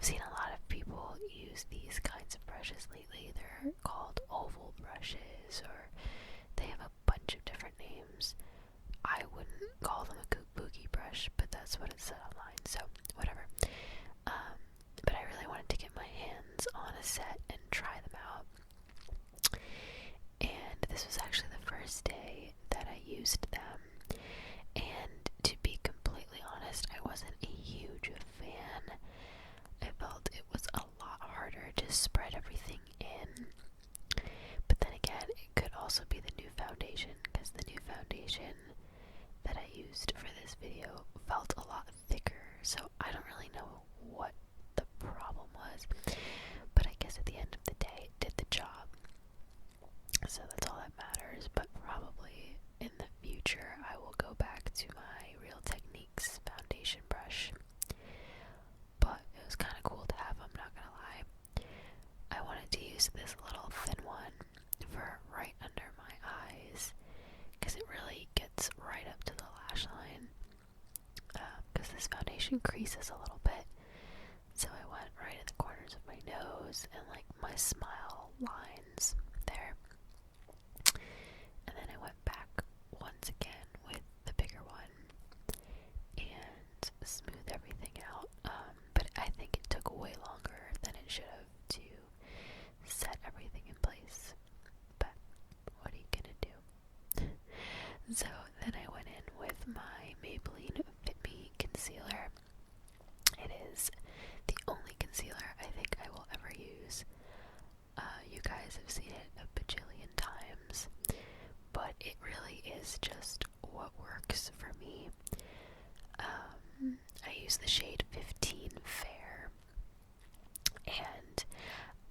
I've seen a lot of people use these kinds of brushes lately. They're called oval brushes, or they have a bunch of different names. I wouldn't call them a kabuki brush, but that's what it said online, so whatever. But I really wanted to get my hands on a set and try them out. And this was actually the first day that I used them. And to be completely honest, I wasn't a huge fan. I felt it was a lot harder to spread everything in. But then again, it could also be the new foundation, because the new foundation that I used for this video felt a lot thicker, so I don't really know what the problem was, but I guess at the end of the day it did the job, so that's all that matters. But probably in the future I will go back to my Real Techniques foundation brush, but it was kind of cool to have, I'm not gonna lie. I wanted to use this little thin one for right under my eyes, because it really gets right up to the lash line, because this foundation creases a little bit, so I went right in the corners of my nose and like my smile lines there, and then I went back once again with the bigger one and smoothed everything out, but I think it took way longer than it should have to set everything in place, but what are you gonna do? So then I went in with my Maybelline Fit Me concealer. It is the only concealer I think I will ever use. You guys have seen it a bajillion times, but it really is just what works for me. I use the shade 15 Fair, and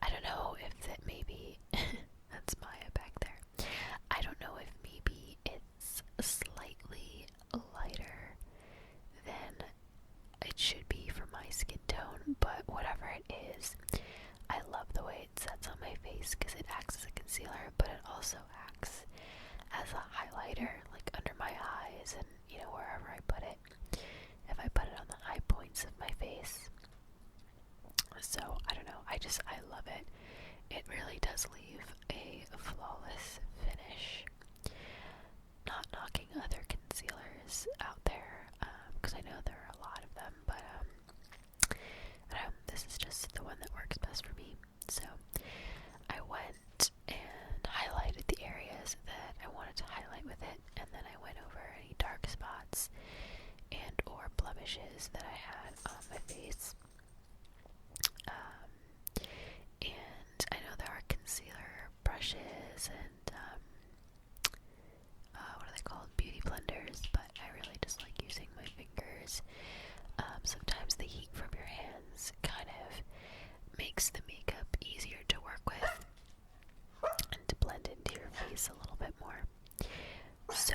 I don't know if that maybe that's Maya back there. I don't know if maybe it's slightly lighter than it should be for my skin tone, but whatever it is, I love the way it sets on my face, because it acts as a concealer, but it also acts as a highlighter, like under my eyes and, you know, wherever I put it. If I put it on the high points of my face. So, I don't know, I love it. It really does leave a flawless finish. Not knocking other concealers out there, because I know there are a lot of them, but I don't know, this is just the one that works best for me. So I went and highlighted the areas that I wanted to highlight with it, and then I went over any dark spots and or blemishes that I had on my face. And I know there are concealer brushes and what are they called? Beauty blenders, but I really just like using my fingers. Sometimes the heat from your hands kind of makes the makeup easier to work with and to blend into your face a little bit more. So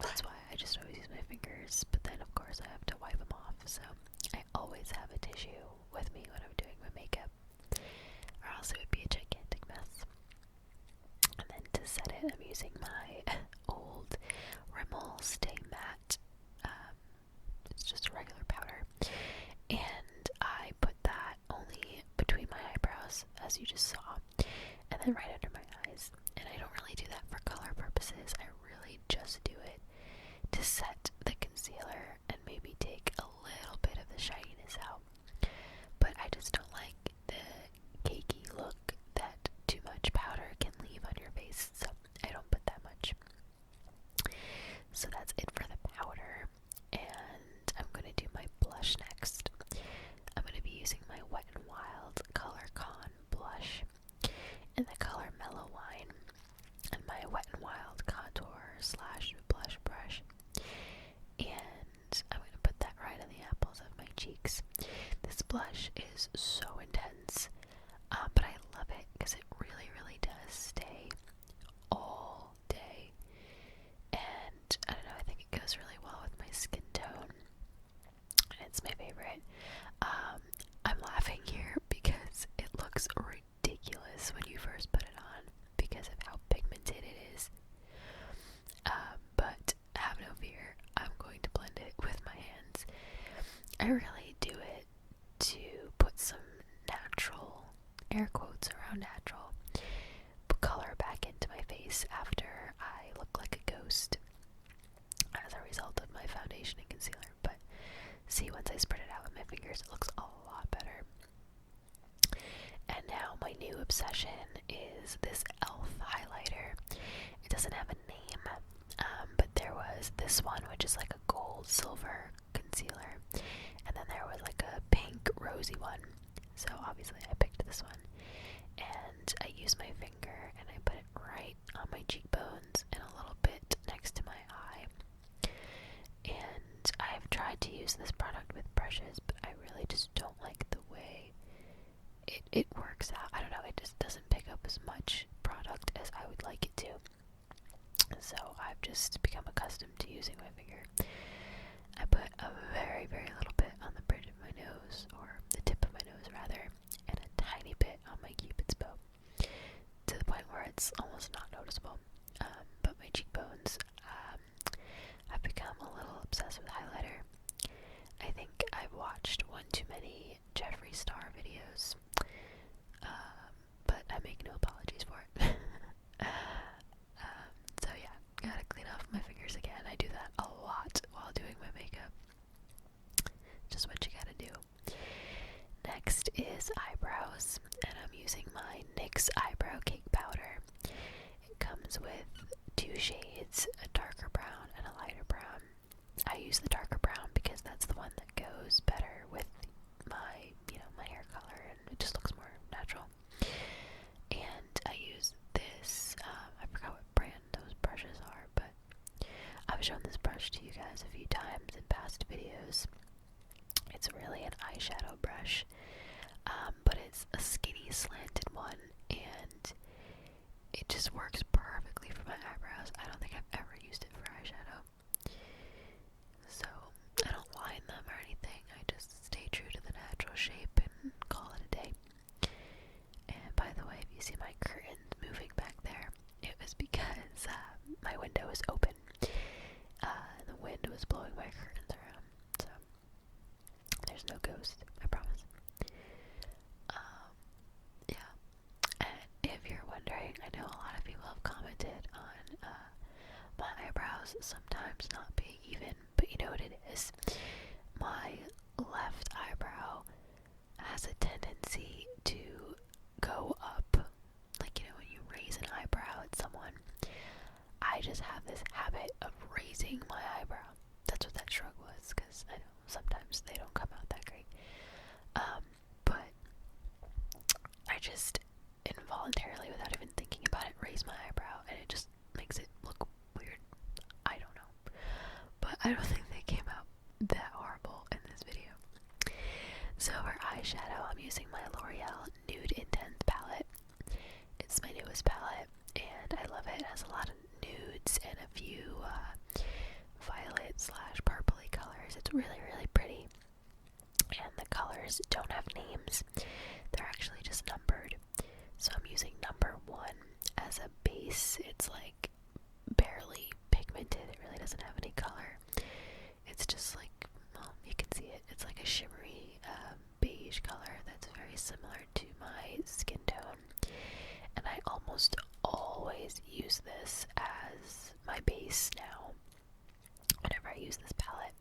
that's why I just always use my fingers, but then of course I have to wipe them off, so I always have a tissue with me when I'm doing my makeup, or else it would be a gigantic mess. And then to set it, I'm using my old Rimmel Stay Matte. It's just a regular powder, and I put that only between my eyebrows, as you just saw, and then right under my eyes. And I don't really do that for color purposes. I really just do it to set the concealer and maybe take a little bit of the shininess out. But I just don't like the cakey look that too much powder can leave on your face, so I don't put that much. So that's it for the powder, and I'm going to do my blush next. I'm going to be using my Wet n Wild Color Con blush in the color Mellow Wine, and my Wet n Wild contour slash blush brush, and I'm going to put that right on the apples of my cheeks. This blush is so intense, but I love it because it really, really does stay all day, and I don't know, I think it goes really well with my skin tone, and it's my favorite. I'm laughing here because it looks ridiculous when you first put it on because of how pigmented it is, but have no fear, I'm going to blend it with my hands. I really do it to put some obsession is this e.l.f. highlighter. It doesn't have a name, but there was this one which is like a gold silver concealer, and then there was like a pink rosy one. So obviously I picked this one, and I use my finger and I put it right on my cheekbones and a little bit next to my eye. And I've tried to use this product with brushes, but I really just don't like the way it works out. I don't know, it just doesn't pick up as much product as I would like it to. So I've just become accustomed to using my finger. I put a very, very little bit on the bridge of my nose, or the tip of my nose rather, and a tiny bit on my cupid's bow, to the point where it's almost not noticeable. But my cheekbones, I've become a little obsessed with highlighter. I think I've watched one too many Jeffree Star videos, but I make no apologies for it. So yeah, gotta clean off my fingers again. I do that a lot while doing my makeup. Just what you gotta do. Next is eyebrows, and I'm using my NYX eyebrow cake powder. It comes with two shades, a darker brown and a lighter brown. I use the darker brown because that's the one that goes better with my, my hair color, and it just looks more natural. And I use this, I forgot what brand those brushes are, but I've shown this brush to you guys a few times in past videos. It's really an eyeshadow brush, but it's a skinny slanted one, and it just works perfectly for my eyebrows. I don't think I've ever used it for eyeshadow. So I don't line them or anything. I just stay true to the natural shape and call it a day. And by the way, if you see my curtains moving back there, it was because my window was open. And the wind was blowing my curtains around. So there's no ghost, I promise. Yeah. And if you're wondering, I know a lot of people have commented on my eyebrows sometimes not being even, but you know what it is? My left eyebrow has a tendency to go up. Like, when you raise an eyebrow at someone, I just have this habit of raising my eyebrow. That's what that shrug was, because I know sometimes they don't come out that great. But I just involuntarily, without even thinking about it, raise my eyebrow, and it just makes it look weird. I don't know. But I don't think they came out that horrible in this video. So for eyeshadow, I'm using my L'Oreal Nude Intense palette. It's my newest palette, and I love it. It has a lot of nudes and a few violet/purpley colors. It's really, really pretty. And the colors don't have names. They're actually just numbered. So I'm using number 1 as a base. It's like barely pigmented. It really doesn't have any color. It's just like, well, you can see it. It's like a shimmery beige color that's very similar to my skin tone. And I almost always use this as my base now, whenever I use this palette.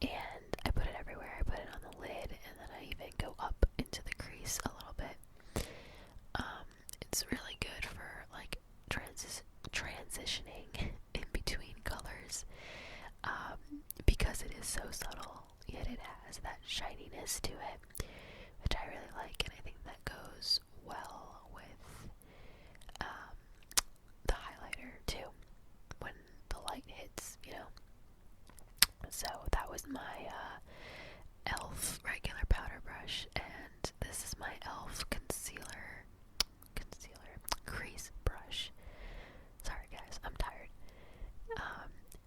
And I put it everywhere. I put it on the lid, and then I even go up into the crease a little bit. It's really good for like transitioning in between colors, because it is so subtle, yet it has that shininess to it, which I really like, and I think that goes well with the highlighter too, when the light hits, So that was my e.l.f. regular powder brush, and this is my e.l.f. concealer crease brush. Sorry guys, I'm tired.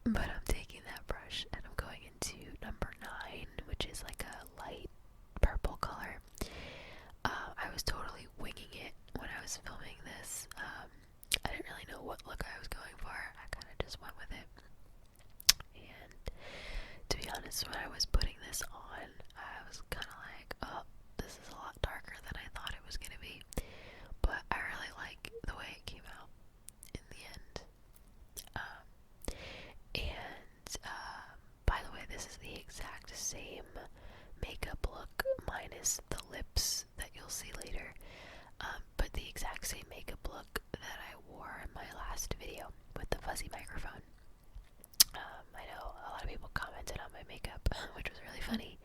But I'm taking that brush and I'm going into number 9, which is like a light purple color. I was totally winging it when I was filming this. I didn't really know what look I was going for. I kind of just went with it. And to be honest, when I was putting this on, I was kind of like, oh, this is a lot darker than I thought it was going to be. But I really like the way it came out in the end. By the way, this is the exact same makeup look minus the lips that you'll see later. But same makeup look that I wore in my last video with the fuzzy microphone. I know a lot of people commented on my makeup, which was really funny.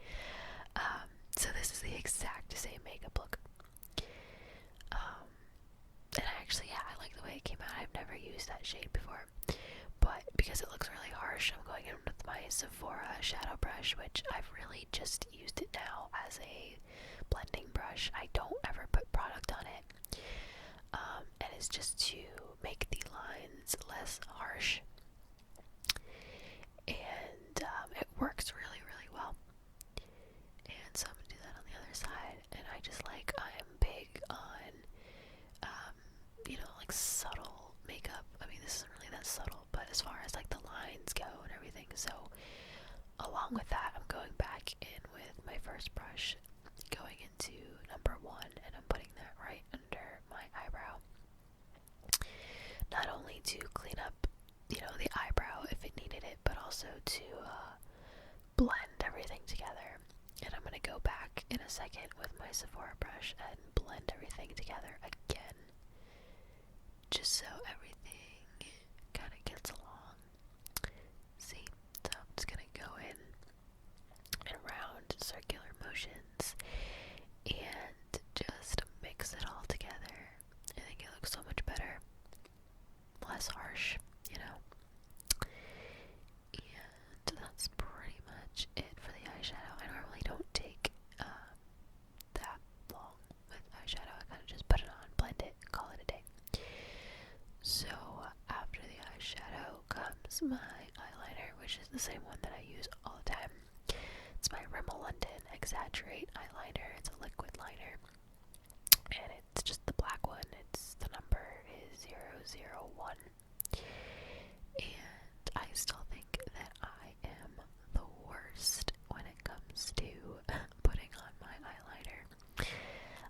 So this is the exact same makeup look. And I like the way it came out. I've never used that shade before, but because it looks really harsh, I'm going in with my Sephora shadow brush, which I've really just used it now as a blending brush. I don't ever put product on it, and it's just to make the lines less harsh, and it works really, really well. And so I'm gonna do that on the other side, and I'm big on like subtle makeup. I mean, this isn't really that subtle, but as far as like the lines go and everything, so along with that, I'm going back in with my first brush, going into number 1, and I'm putting that right under my eyebrow, not only to clean up, the eyebrow if it needed it, but also to blend everything together. And I'm gonna go back in a second with my Sephora brush and blend everything together again, just so everything kind of gets along. See, so I'm just gonna go in round circular motions and just mix it all together. I think it looks so much better, less harsh, and that's pretty much it for the eyeshadow. I normally don't take that long with eyeshadow. I kind of just put it on, blend it, call it a day. So after the eyeshadow comes my eyeliner, which is the same one that I use all the time. It's my Rimmel London Exaggerate eyeliner. It's a liquid liner, and it's just the black one. The number is 001, and I still think that I am the worst when it comes to putting on my eyeliner.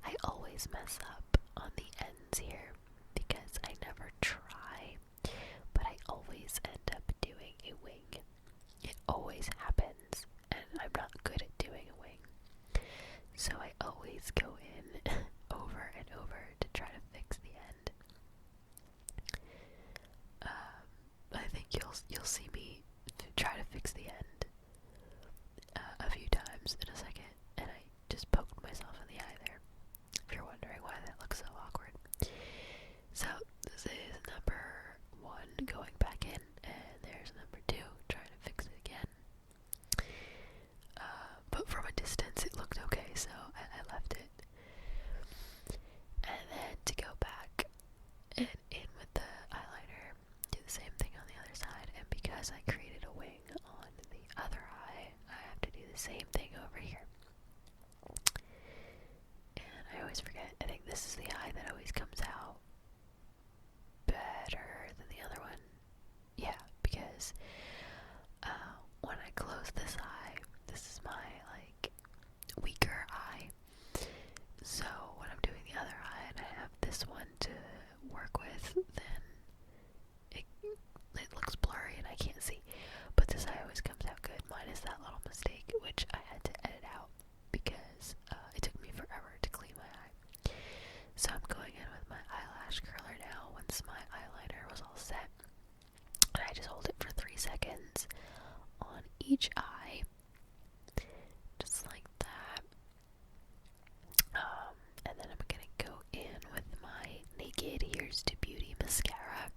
I always mess up on the ends here because I never try, but I always end up doing a wing. It always happens, and I'm not good at doing a wing, so I always go in over and over to try to fix the end. I think you'll see me try to fix the end a few times in a second, and I just poked myself in the eye there, if you're wondering why that looks so awkward. So this is number 1 going back in, and there's number 2 trying to fix it again. But from a distance it looked okay, so I left it. And then to go back and in with the eyeliner, do the same thing on the other side, and because I created a wing on the other eye, I have to do the same thing over here. And I always forget, I think this is the eye that always comes out better than the other one. Yeah, because when I close this eye, this is my weaker eye. So when I'm doing the other eye and I have this one to work with, then it looks blurry and I can't see. But this eye always comes out good, minus that little mistake, which I had to edit out because it took me forever to clean my eye. So I'm going in with my eyelash curler now once my eyeliner was all set. And I just hold it for 3 seconds on each eye, just like that. And then I'm gonna go in with my Naked Here's to Beauty mascara.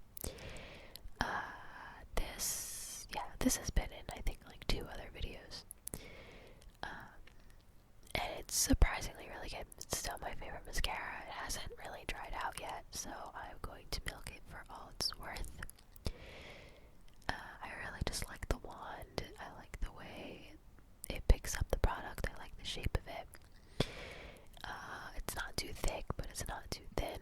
This has been in, I think, 2 other videos. And it's surprisingly really good. It's still my favorite mascara. It hasn't really dried out yet, so I'm going to milk it for all it's worth. I really just like the wand. I like the way it picks up the product. I like the shape of it. It's not too thick, but it's not too thin.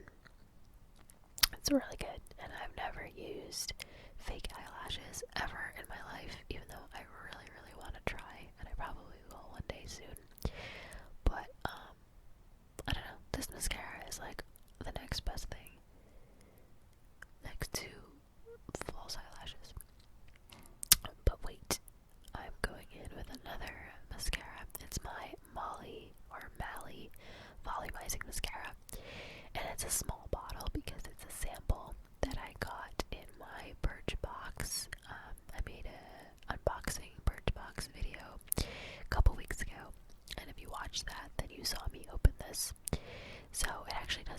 It's really good, and I've never used fake eyelashes ever in my life, even though I really, really want to try, and I probably will one day soon. But, I don't know, this mascara is the next best thing, next to false eyelashes. But wait, I'm going in with another mascara. It's my Mally volumizing mascara, and it's a small bottle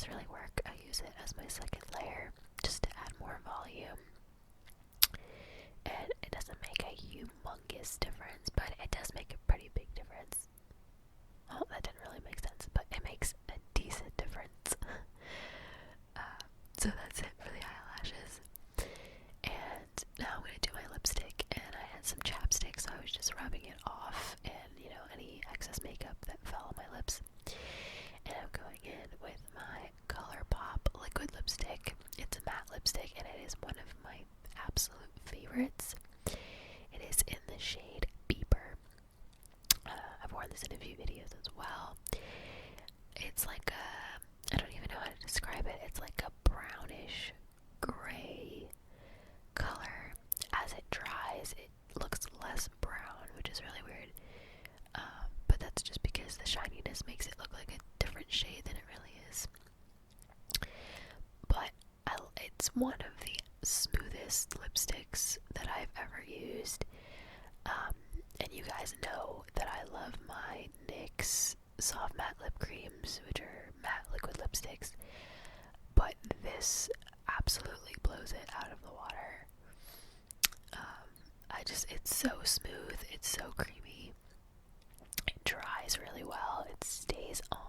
doesn't really work. I use it as my second layer just to add more volume. And it doesn't make a humongous difference, but it does make a pretty big difference. Oh, that didn't really make sense, but it makes a decent difference. So that's it for the eyelashes. And now I'm going to do my lipstick, and I had some chapstick, so I was just rubbing it off, and, you know, any excess makeup that fell on my lips. And I'm going in with my ColourPop liquid lipstick. It's a matte lipstick, and it is one of my absolute favorites. It is in the shade Beeper. I've worn this in a few videos as well. It's like I don't even know how to describe it. It's like a brownish gray color. As it dries, it looks less brown, which is really weird. But that's just because the shininess makes it look like a different shade than it really is. But it's one of the smoothest lipsticks that I've ever used. And you guys know that I love my NYX soft matte lip creams, which are matte liquid lipsticks. But this absolutely blows it out of the water. It's so smooth, it's so creamy. It dries really well, it stays on.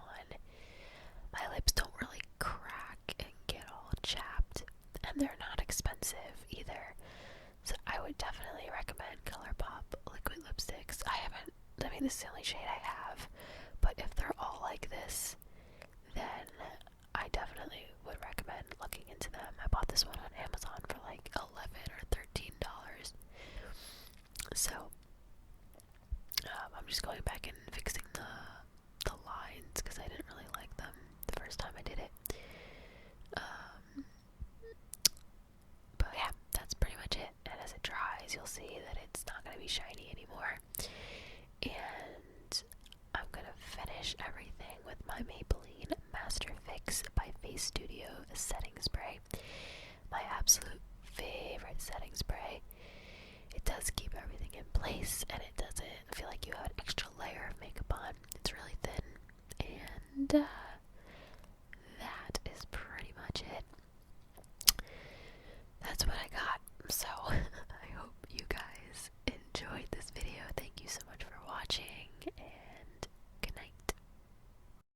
My lips don't really crack and get all chapped, and they're not expensive either. So I would definitely recommend ColourPop liquid lipsticks. This is the only shade I have, but if they're all like this, then I definitely would recommend looking into them. I bought this one on Amazon for like $11 or $13. So I'm just going back and fixing the lines because I didn't really like them the first time I did it. But yeah, that's pretty much it. And as it dries, you'll see that it's not going to be shiny anymore. And I'm going to finish everything with my Maybelline Master Fix by Face Studio setting spray. My absolute favorite setting spray. It does keep everything in place, and it doesn't feel like you have an extra layer of makeup on.